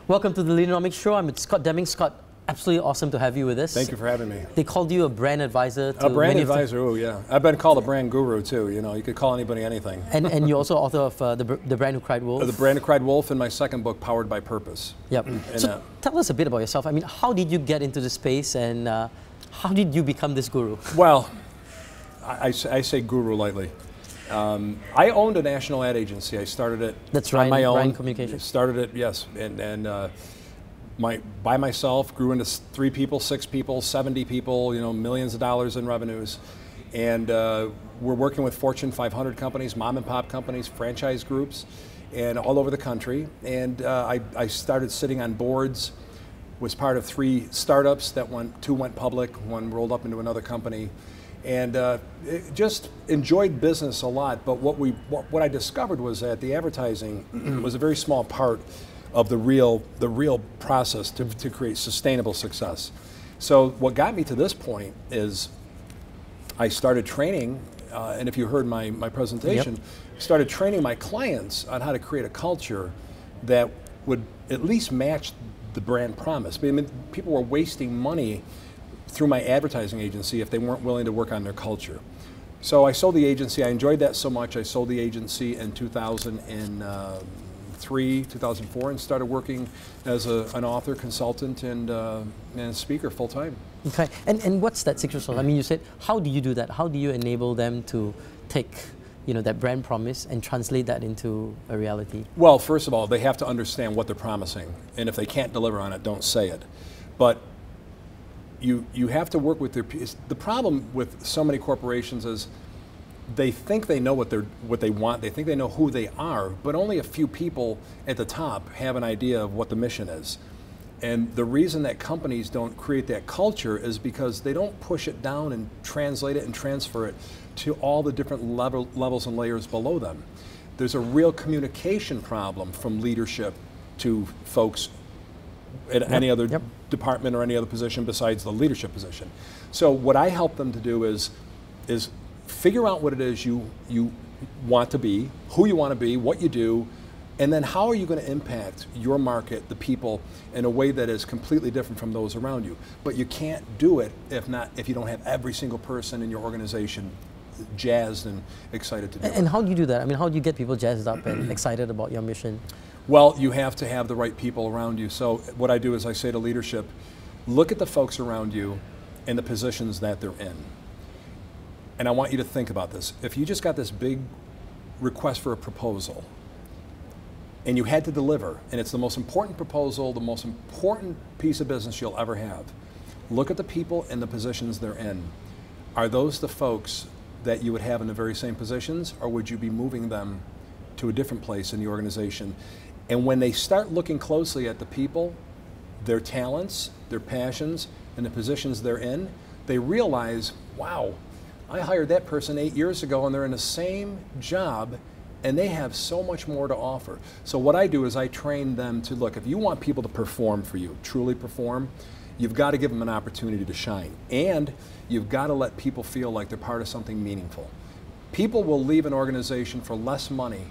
Welcome to the Leaderonomics show. I'm Scott Deming. Scott, absolutely awesome to have you with us. Thank you for having me. They called you a brand advisor. To a brand advisor, oh yeah. I've been called a brand guru too. You know, you could call anybody anything. And you're also author of the Brand Who Cried Wolf. The Brand Who Cried Wolf, and my second book, Powered by Purpose. Yep. So tell us a bit about yourself. I mean, how did you get into this space, and how did you become this guru? Well, I say guru lightly. I owned a national ad agency. I started it on my own. Ryan Communications. Started it, yes, and by myself. Grew into 3 people, 6 people, 70 people. You know, millions of dollars in revenues, and we're working with Fortune 500 companies, mom and pop companies, franchise groups, and all over the country. And I started sitting on boards. Was part of 3 startups that 2 went public, 1 rolled up into another company. And just enjoyed business a lot, but what I discovered was that the advertising was a very small part of the real process to create sustainable success. So what got me to this point is I started training, and if you heard my presentation, yep. Started training my clients on how to create a culture that would at least match the brand promise. I mean, people were wasting money through my advertising agency if they weren't willing to work on their culture. So I sold the agency. I enjoyed that so much. I sold the agency in 2003, 2004, and started working as an author, consultant, and speaker full time. Okay, and what's that secret sauce? I mean, you said, how do you do that? How do you enable them to take, you know, that brand promise and translate that into a reality? Well, first of all, they have to understand what they're promising, and if they can't deliver on it, don't say it. But you have to work with their peers. The problem with so many corporations is they think they know what they want, they think they know who they are, but only a few people at the top have an idea of what the mission is. And the reason that companies don't create that culture is because they don't push it down and translate it and transfer it to all the different levels and layers below them. There's a real communication problem from leadership to folks at any other department or any other position besides the leadership position. So what I help them to do is figure out what it is you want to be, who you want to be, what you do, and then how are you going to impact your market, the people, in a way that is completely different from those around you. But you can't do it if you don't have every single person in your organization jazzed and excited to do it. And how do you do that? I mean, how do you get people jazzed up and excited about your mission? Well, you have to have the right people around you. So what I do is I say to leadership, look at the folks around you and the positions that they're in. And I want you to think about this. If you just got this big request for a proposal and you had to deliver, and it's the most important proposal, the most important piece of business you'll ever have, look at the people and the positions they're in. Are those the folks that you would have in the very same positions, or would you be moving them to a different place in the organization? And when they start looking closely at the people, their talents, their passions, and the positions they're in, they realize, wow, I hired that person 8 years ago and they're in the same job and they have so much more to offer. So what I do is I train them to look, if you want people to perform for you, truly perform, you've got to give them an opportunity to shine. And you've got to let people feel like they're part of something meaningful. People will leave an organization for less money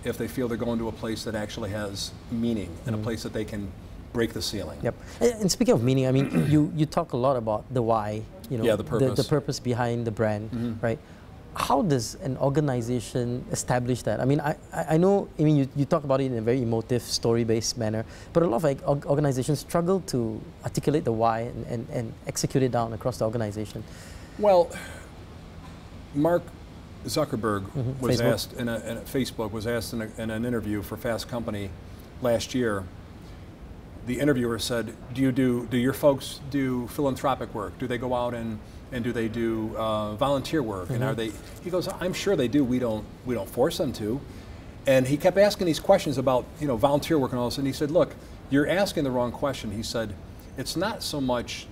if they feel they're going to a place that actually has meaning and a place that they can break the ceiling. Yep. And speaking of meaning, I mean, you talk a lot about the why, you know, the purpose. The purpose behind the brand, right? How does an organization establish that? I mean, I know, I mean, you talk about it in a very emotive, story-based manner, but a lot of organizations struggle to articulate the why and execute it down across the organization. Well, Mark Zuckerberg was Facebook. asked Facebook was asked in an interview for Fast Company last year. The interviewer said, "Do your folks do philanthropic work? Do they go out and do they do volunteer work? And are they?" He goes, "I'm sure they do. We don't force them to." And he kept asking these questions about volunteer work and all this. And he said, "Look, you're asking the wrong question." He said, "It's not so much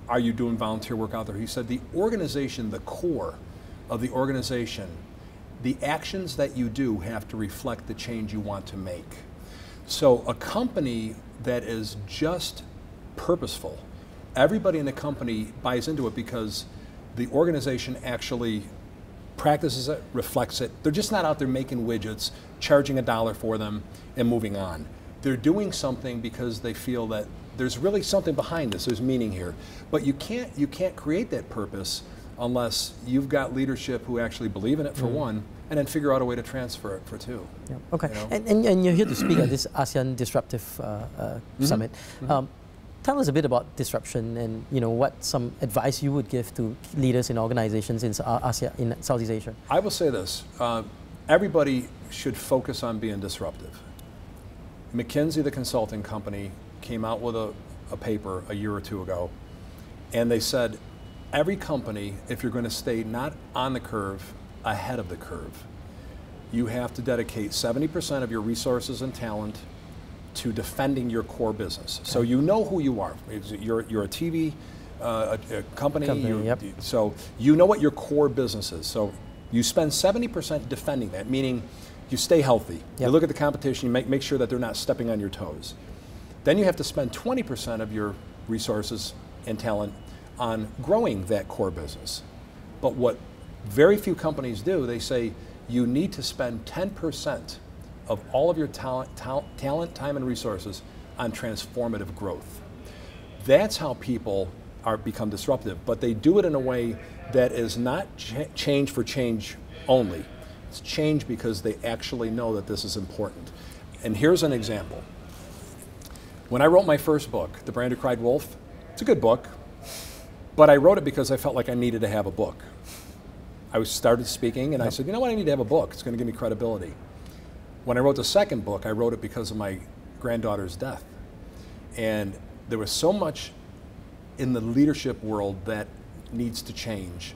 are you doing volunteer work out there." He said, "The organization, the core of the organization, the actions that you do have to reflect the change you want to make." So a company that is just purposeful, everybody in the company buys into it because the organization actually practices it, reflects it. They're just not out there making widgets, charging $1 for them, and moving on. They're doing something because they feel that there's really something behind this. There's meaning here. But you can't create that purpose unless you've got leadership who actually believe in it for one, and then figure out a way to transfer it for two. Yep. Okay, you know? and you're here to speak at this ASEAN Disruptive Summit. Tell us a bit about disruption, and what some advice you would give to leaders in organizations in ASEAN, in Southeast Asia. I will say this: everybody should focus on being disruptive. McKinsey, the consulting company, came out with a paper a year or two ago, and they said, every company, if you're going to stay not on the curve, ahead of the curve, you have to dedicate 70% of your resources and talent to defending your core business. Okay. So you know who you are. You're a TV a company, yep. So you know what your core business is. So you spend 70% defending that, meaning you stay healthy. Yep. You look at the competition, you make sure that they're not stepping on your toes. Then you have to spend 20% of your resources and talent on growing that core business. But what very few companies do, they say you need to spend 10% of all of your talent, time, and resources on transformative growth. That's how people become disruptive, but they do it in a way that is not change for change only. It's change because they actually know that this is important. And here's an example. When I wrote my first book, The Brand Who Cried Wolf, it's a good book, but I wrote it because I felt like I needed to have a book. I started speaking, and I said, you know what, I need to have a book. It's going to give me credibility. When I wrote the second book, I wrote it because of my granddaughter's death. And there was so much in the leadership world that needs to change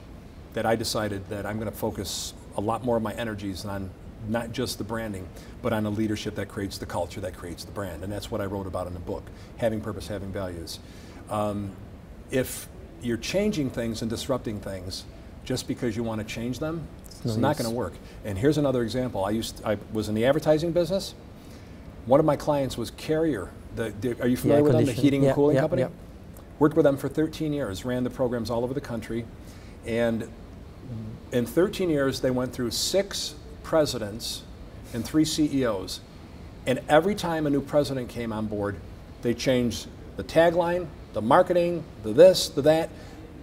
that I decided that I'm going to focus a lot more of my energies on not just the branding, but on a leadership that creates the culture, that creates the brand. And that's what I wrote about in the book, having purpose, having values. If you're changing things and disrupting things just because you want to change them, it's not going to work. And here's another example. I was in the advertising business. One of my clients was Carrier. Are you familiar with them, the heating and cooling company? Worked with them for 13 years, ran the programs all over the country. And in 13 years, they went through 6 presidents and 3 CEOs. And every time a new president came on board, they changed the tagline, the marketing, the this, the that,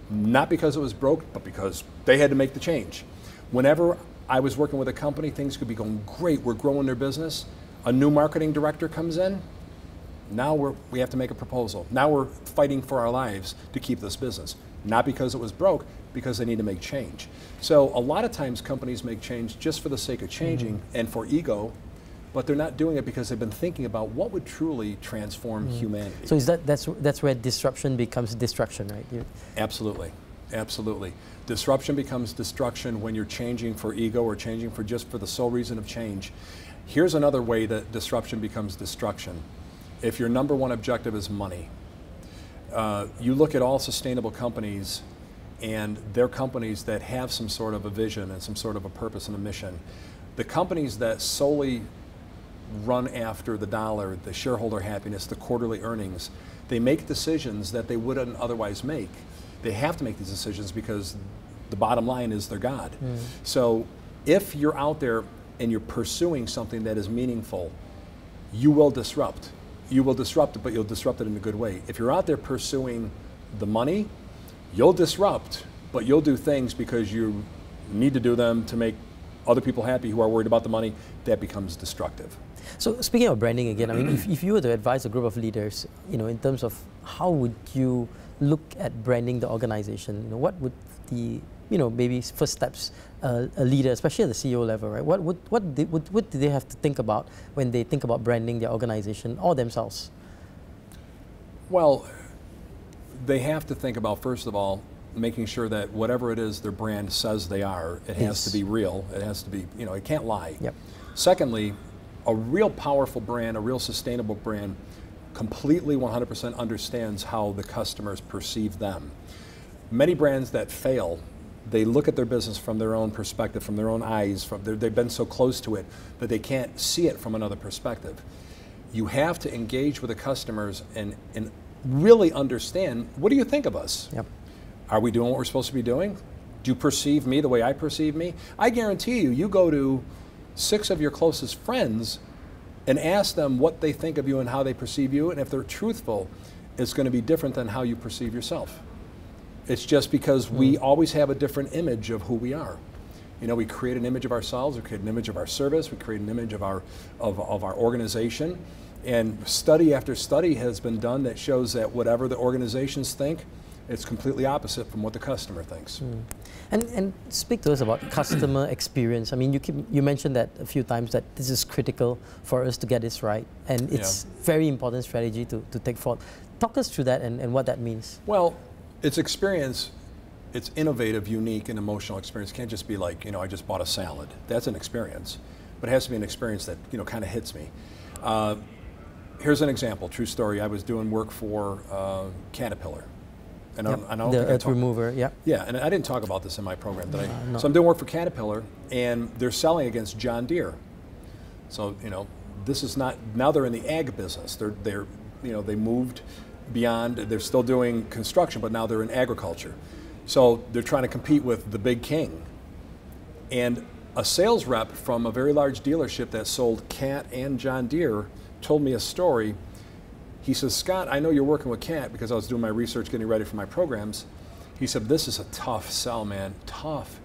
not because it was broke, but because they had to make the change. Whenever I was working with a company, things could be going great, we're growing their business. A new marketing director comes in, now we have to make a proposal. Now we're fighting for our lives to keep this business. Not because it was broke, because they need to make change. So a lot of times companies make change just for the sake of changing and for ego, but they're not doing it because they've been thinking about what would truly transform humanity. So that's where disruption becomes destruction, right? Absolutely, absolutely. Disruption becomes destruction when you're changing for ego or changing for just for the sole reason of change. Here's another way that disruption becomes destruction. If your number one objective is money, you look at all sustainable companies, and they're companies that have some sort of a vision and some sort of a purpose and a mission. The companies that solely run after the dollar, the shareholder happiness, the quarterly earnings, they make decisions that they wouldn't otherwise make. They have to make these decisions because the bottom line is their God. So if you're out there and you're pursuing something that is meaningful, you will disrupt. You will disrupt it, but you'll disrupt it in a good way. If you're out there pursuing the money, you'll disrupt, but you'll do things because you need to do them to make other people happy who are worried about the money. That becomes destructive. So speaking of branding again, I mean, if you were to advise a group of leaders, in terms of how would you look at branding the organization, what would the maybe first steps a leader, especially at the CEO level, right? What do they have to think about when they think about branding their organization or themselves? Well, they have to think about, first of all, making sure that whatever it is their brand says they are, it has to be real. It has to be, it can't lie. Yep. Secondly, a real powerful brand, a real sustainable brand, completely 100% understands how the customers perceive them. Many brands that fail, they look at their business from their own perspective, from their own eyes. They've been so close to it that they can't see it from another perspective. You have to engage with the customers and really understand, what do you think of us? Yep. Are we doing what we're supposed to be doing? Do you perceive me the way I perceive me? I guarantee you, you go to 6 of your closest friends, and ask them what they think of you and how they perceive you. And if they're truthful, it's going to be different than how you perceive yourself. It's just because we always have a different image of who we are. You know, we create an image of ourselves, we create an image of our service, we create an image of our organization. And study after study has been done that shows that whatever the organizations think, it's completely opposite from what the customer thinks. And speak to us about customer experience. I mean, you mentioned that a few times, that this is critical for us to get this right, and it's very important strategy to take forward. Talk us through that and what that means. Well, it's experience. It's innovative, unique, and emotional experience. It can't just be like, you know, I just bought a salad. That's an experience, but it has to be an experience that, you know, kind of hits me. Here's an example, true story. I was doing work for Caterpillar. And I don't the earth remover, Yeah, and I didn't talk about this in my program, did I? No. So I'm doing work for Caterpillar, and they're selling against John Deere. So, you know, this is not, now they're in the ag business. They're you know, they moved beyond, they're still doing construction, but now they're in agriculture. So they're trying to compete with the big king. And a sales rep from a very large dealership that sold Cat and John Deere told me a story. He says, Scott, I know you're working with Cat, because I was doing my research getting ready for my programs. He said, this is a tough sell, man, tough.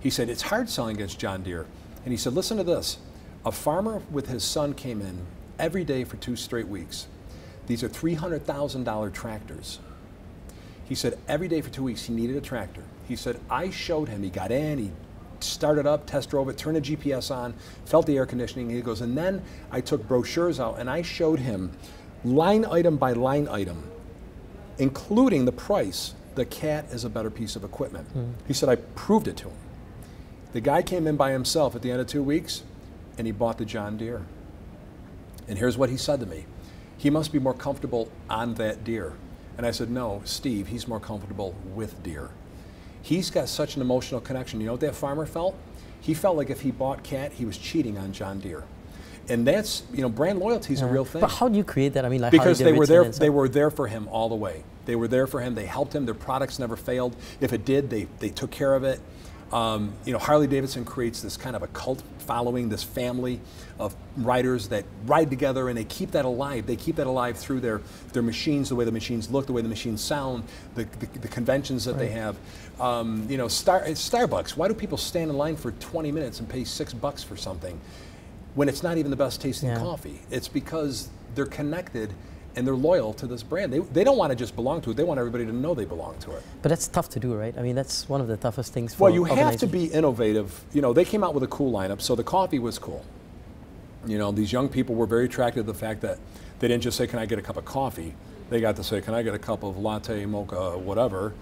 He said, it's hard selling against John Deere. And he said, listen to this. A farmer with his son came in every day for 2 straight weeks. These are $300,000 tractors. He said every day for 2 weeks he needed a tractor. He said, I showed him, he got in, he started up, test drove it, turned the GPS on, felt the air conditioning. He goes, and then I took brochures out and I showed him line item by line item, including the price. The Cat is a better piece of equipment. He said, I proved it to him. The guy came in by himself at the end of 2 weeks and he bought the John Deere. And here's what he said to me. He must be more comfortable on that Deere. And I said, no, Steve, he's more comfortable with Deere. He's got such an emotional connection. You know what that farmer felt? He felt like if he bought Cat, he was cheating on John Deere. And that's, you know, brand loyalty is a real thing. But how do you create that? I mean, like, because they were there for him all the way. They were there for him. They helped him. Their products never failed. If it did, they took care of it. You know, Harley Davidson creates this kind of a cult following, this family of riders that ride together, and they keep that alive. They keep that alive through their machines, the way the machines look, the way the machines sound, the conventions that they have. You know, Starbucks. Why do people stand in line for 20 minutes and pay $6 for something when it's not even the best tasting coffee? It's because they're connected and they're loyal to this brand. They don't want to just belong to it. They want everybody to know they belong to it. But that's tough to do, right? I mean, that's one of the toughest things for Well, you have to be innovative. You know, they came out with a cool lineup, so the coffee was cool. You know, these young people were very attracted to the fact that they didn't just say, can I get a cup of coffee? They got to say, can I get a cup of latte, mocha, whatever,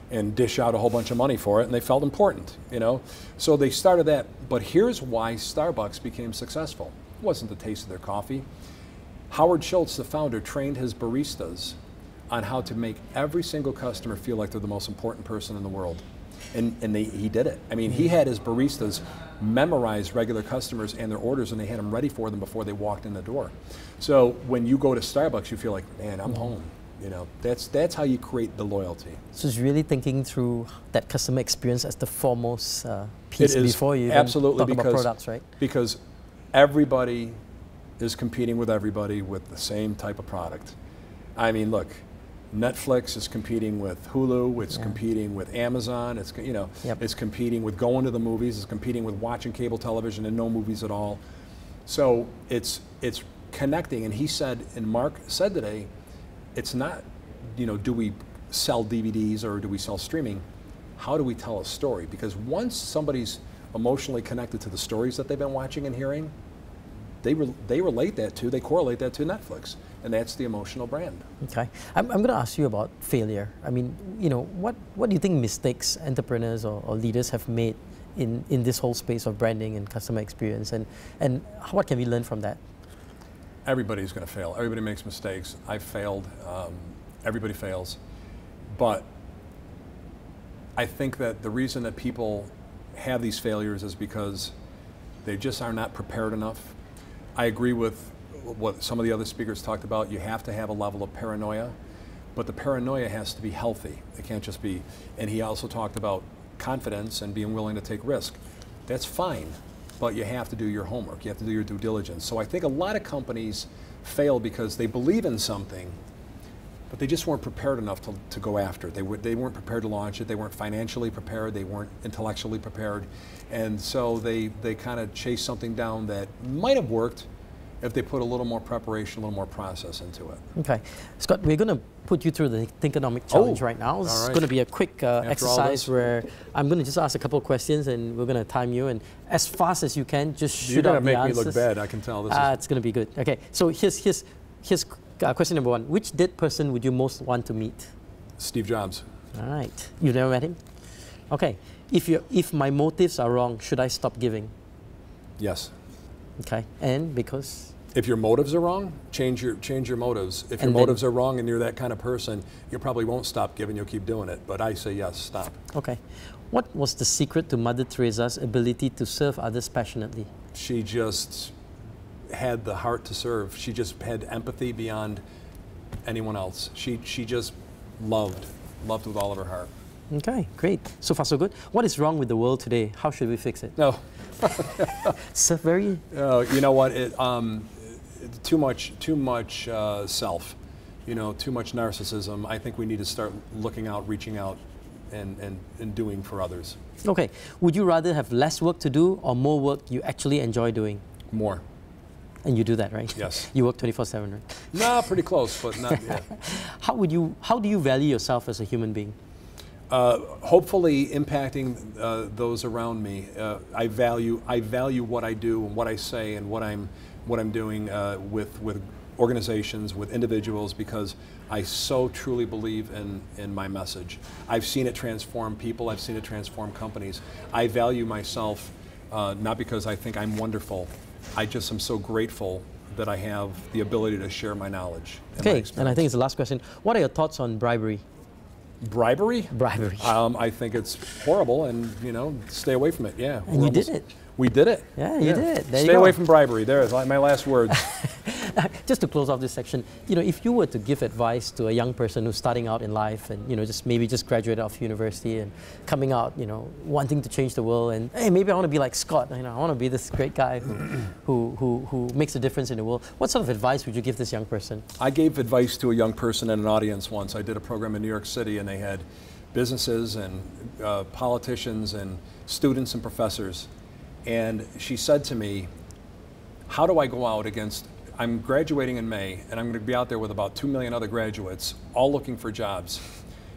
and dish out a whole bunch of money for it, and they felt important, you know? So they started that, but here's why Starbucks became successful. It wasn't the taste of their coffee. Howard Schultz, the founder, trained his baristas on how to make every single customer feel like they're the most important person in the world. And he did it. I mean, he had his baristas memorize regular customers and their orders, and they had them ready for them before they walked in the door. So when you go to Starbucks, you feel like, man, I'm home. You know, that's how you create the loyalty. So it's really thinking through that customer experience as the foremost piece before you even talk about products, right? Because everybody is competing with everybody with the same type of product. I mean, look, Netflix is competing with Hulu, it's competing with Amazon, it's, you know, it's competing with going to the movies, it's competing with watching cable television and no movies at all. So it's connecting, and he said, and Mark said today, it's not, you know, do we sell DVDs or do we sell streaming? How do we tell a story? Because once somebody's emotionally connected to the stories that they've been watching and hearing, they relate that to, they correlate that to Netflix, and that's the emotional brand. Okay, I'm going to ask you about failure. I mean, you know, what do you think mistakes entrepreneurs or leaders have made in this whole space of branding and customer experience, and what can we learn from that? Everybody's going to fail. Everybody makes mistakes. I've failed. Everybody fails. But I think that the reason that people have these failures is because they just are not prepared enough. I agree with what some of the other speakers talked about. You have to have a level of paranoia, but the paranoia has to be healthy. It can't just be, and he also talked about confidence and being willing to take risk. That's fine, but you have to do your homework. You have to do your due diligence. So I think a lot of companies fail because they believe in something, but they just weren't prepared enough to go after it. They weren't prepared to launch it. They weren't financially prepared. They weren't intellectually prepared. And so they kind of chased something down that might have worked if they put a little more preparation, a little more process into it. Okay. Scott, we're going to put you through the Thinkonomic challenge right now. It's going to be a quick exercise where I'm going to just ask a couple of questions and we're going to time you. And as fast as you can, just shoot out the answers. You're going to make me look bad, I can tell. This it's going to be good. Okay, so here's question number one. Which dead person would you most want to meet? Steve Jobs. All right. You've never met him? Okay. If my motives are wrong, should I stop giving? Yes. Okay. And because? If your motives are wrong, change your motives. If your motives are wrong and you're that kind of person, you probably won't stop giving, you'll keep doing it. But I say yes, stop. Okay. What was the secret to Mother Teresa's ability to serve others passionately? She just had the heart to serve. She just had empathy beyond anyone else. She just loved with all of her heart. Okay, great. So far so good. What is wrong with the world today? How should we fix it? No. So very... you know what? Too much self. You know, too much narcissism. I think we need to start looking out, reaching out, and doing for others. Okay. Would you rather have less work to do or more work you actually enjoy doing? More. And you do that, right? Yes. You work 24/7, right? No, pretty close, but not yet. How do you value yourself as a human being? Hopefully impacting those around me. I value what I do and what I say and what I'm doing with organizations, with individuals, because I so truly believe in my message. I've seen it transform people. I've seen it transform companies. I value myself not because I think I'm wonderful. I just am so grateful that I have the ability to share my knowledge. Okay, and I think it's the last question. What are your thoughts on bribery? Bribery? Bribery. I think it's horrible, and stay away from it. Yeah. And you did it. We did it. Yeah, you did. There Stay away from bribery. There's my last words. Just to close off this section, if you were to give advice to a young person who's starting out in life and maybe just graduated off university and coming out, wanting to change the world, and hey, maybe I want to be like Scott. I want to be this great guy who makes a difference in the world. What sort of advice would you give this young person? I gave advice to a young person in an audience once. I did a program in New York City, and they had businesses and politicians and students and professors. And she said to me, how do I go out against, I'm graduating in May, and I'm going to be out there with about 2 million other graduates, all looking for jobs.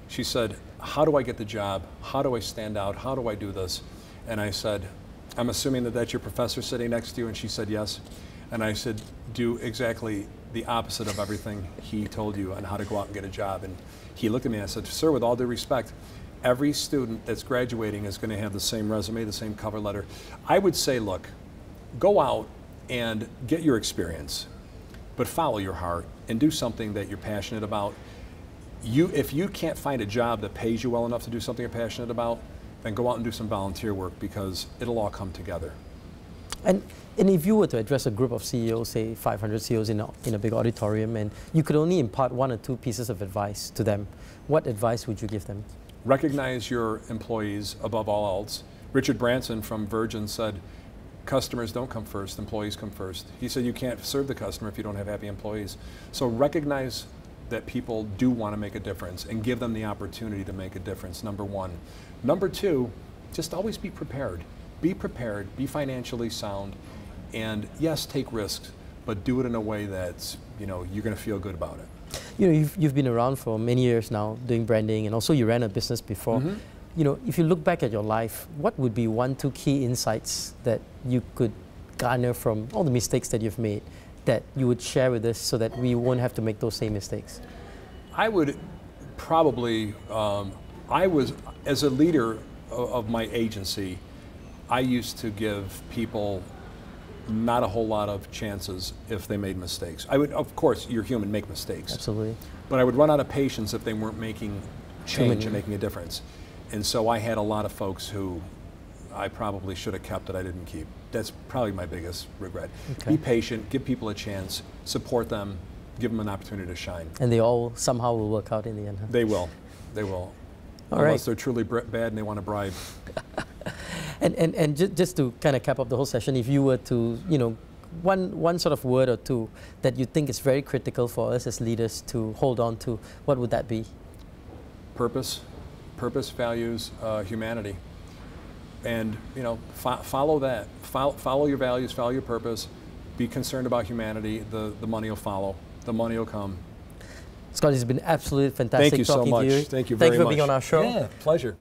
She said, how do I get the job? How do I stand out? How do I do this? And I said, I'm assuming that that's your professor sitting next to you, and she said yes. And I said, do exactly the opposite of everything he told you on how to go out and get a job. And he looked at me and I said, sir, with all due respect, every student that's graduating is going to have the same resume, the same cover letter. I would say, look, go out and get your experience, but follow your heart and do something that you're passionate about. If you can't find a job that pays you well enough to do something you're passionate about, then go out and do some volunteer work, because it'll all come together. And if you were to address a group of CEOs, say 500 CEOs in a big auditorium, and you could only impart 1 or 2 pieces of advice to them, what advice would you give them? Recognize your employees above all else. Richard Branson from Virgin said, customers don't come first, employees come first. He said you can't serve the customer if you don't have happy employees. So recognize that people do want to make a difference and give them the opportunity to make a difference, number 1. Number 2, just always be prepared. Be prepared, be financially sound, and yes, take risks, but do it in a way that's, you're going to feel good about it. You've been around for many years now doing branding, and also you ran a business before. If you look back at your life, what would be 1, 2 key insights that you could garner from all the mistakes that you've made that you would share with us so that we won't have to make those same mistakes? I would probably, as a leader of my agency, I used to give people not a whole lot of chances if they made mistakes. I would, of course, you're human, make mistakes. Absolutely. But I would run out of patience if they weren't making change and making a difference. And so I had a lot of folks who I probably should have kept that I didn't keep. That's probably my biggest regret. Okay. Be patient, give people a chance, support them, give them an opportunity to shine. And they all somehow will work out in the end, huh? They will. They will. All Unless right. they're truly bad and they want to bribe. And just to kind of cap up the whole session, if you were to, you know, one sort of word or two that you think is very critical for us as leaders to hold on to, what would that be? Purpose, values, humanity, and you know, follow that. Follow your values, follow your purpose. Be concerned about humanity. The money will follow. The money will come. Scott, it's been absolutely fantastic talking to you. Thank you so much. Thank you very much. Thank you for being on our show. Yeah, pleasure.